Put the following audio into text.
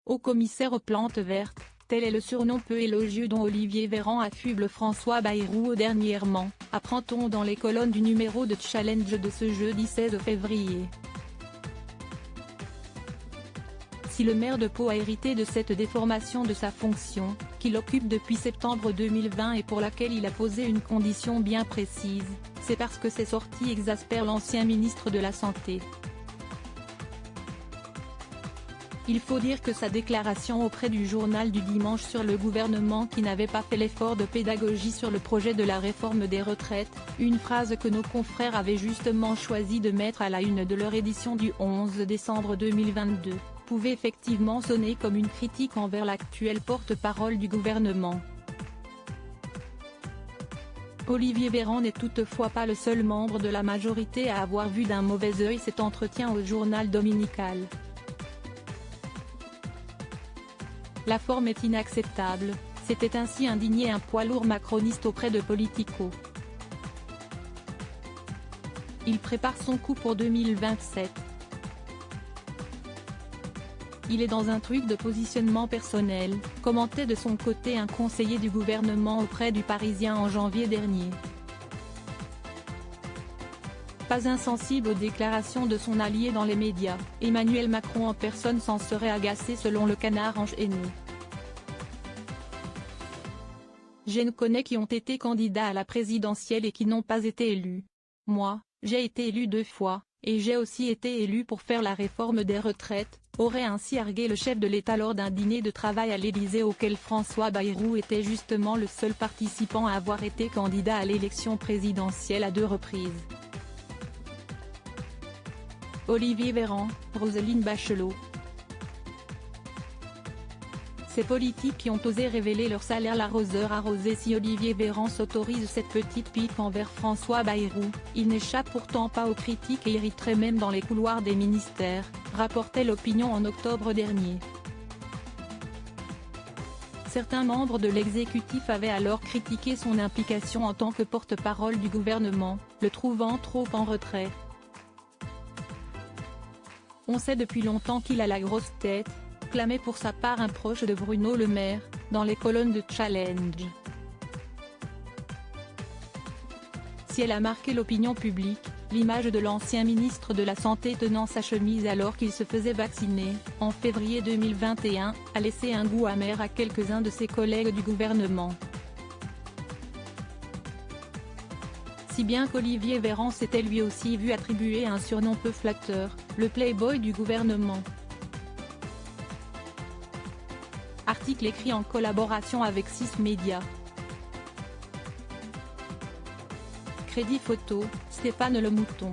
Haut commissaire aux plantes vertes, tel est le surnom peu élogieux dont Olivier Véran affuble François Bayrou dernièrement, apprend-on dans les colonnes du numéro de Challenge de ce jeudi 16 février. Si le maire de Pau a hérité de cette déformation de sa fonction, qu'il occupe depuis septembre 2020 et pour laquelle il a posé une condition bien précise, c'est parce que ses sorties exaspèrent l'ancien ministre de la Santé. Il faut dire que sa déclaration auprès du journal du dimanche sur le gouvernement qui n'avait pas fait l'effort de pédagogie sur le projet de la réforme des retraites, une phrase que nos confrères avaient justement choisi de mettre à la une de leur édition du 11 décembre 2022, pouvait effectivement sonner comme une critique envers l'actuel porte-parole du gouvernement. Olivier Véran n'est toutefois pas le seul membre de la majorité à avoir vu d'un mauvais œil cet entretien au journal dominical. La forme est inacceptable, s'était ainsi indigné un poids lourd macroniste auprès de Politico. Il prépare son coup pour 2027. Il est dans un truc de positionnement personnel, commentait de son côté un conseiller du gouvernement auprès du Parisien en janvier dernier. Pas insensible aux déclarations de son allié dans les médias, Emmanuel Macron en personne s'en serait agacé selon le Canard enchaîné. Je ne connais qui ont été candidats à la présidentielle et qui n'ont pas été élus. Moi, j'ai été élu 2 fois, et j'ai aussi été élu pour faire la réforme des retraites, aurait ainsi argué le chef de l'État lors d'un dîner de travail à l'Élysée auquel François Bayrou était justement le seul participant à avoir été candidat à l'élection présidentielle à 2 reprises. Olivier Véran, Roselyne Bachelot. Ces politiques qui ont osé révéler leur salaire l'arroseur arrosé. Si Olivier Véran s'autorise cette petite pique envers François Bayrou, il n'échappe pourtant pas aux critiques et irriterait même dans les couloirs des ministères, rapportait l'Opinion en octobre dernier. Certains membres de l'exécutif avaient alors critiqué son implication en tant que porte-parole du gouvernement, le trouvant trop en retrait. On sait depuis longtemps qu'il a la grosse tête, clamait pour sa part un proche de Bruno Le Maire, dans les colonnes de Challenge. Si elle a marqué l'opinion publique, l'image de l'ancien ministre de la Santé tenant sa chemise alors qu'il se faisait vacciner, en février 2021, a laissé un goût amer à quelques-uns de ses collègues du gouvernement. Si bien qu'Olivier Véran s'était lui aussi vu attribuer un surnom peu flatteur, le playboy du gouvernement. Article écrit en collaboration avec 6 médias. Crédit photo, Stéphane Le Mouton.